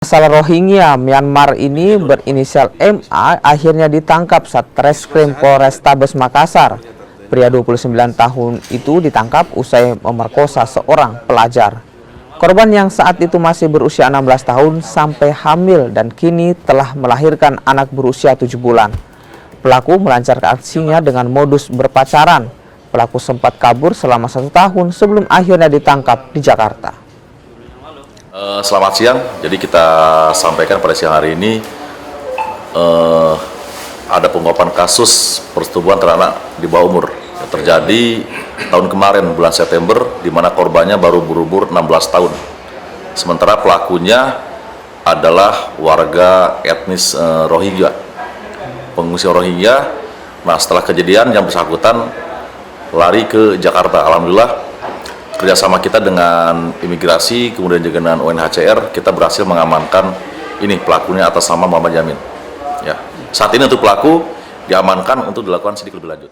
Asal Rohingya Myanmar ini berinisial MA akhirnya ditangkap Satreskrim Polrestabes Makassar. Pria 29 tahun itu ditangkap usai memerkosa seorang pelajar. Korban yang saat itu masih berusia 16 tahun sampai hamil dan kini telah melahirkan anak berusia 7 bulan. Pelaku melancarkan aksinya dengan modus berpacaran. Pelaku sempat kabur selama 1 tahun sebelum akhirnya ditangkap di Jakarta. Selamat siang, jadi kita sampaikan pada siang hari ini ada pengungkapan kasus persetubuhan terhadap anak di bawah umur yang terjadi tahun kemarin bulan September, di mana korbannya baru berumur 16 tahun. Sementara pelakunya adalah warga etnis Rohingya, pengungsi Rohingya. Nah, setelah kejadian yang bersangkutan lari ke Jakarta. Alhamdulillah kerjasama kita dengan imigrasi, kemudian juga dengan UNHCR, kita berhasil mengamankan ini pelakunya atas nama Muhammad Yamin. Ya. Saat ini untuk pelaku diamankan untuk dilakukan sidik lebih lanjut.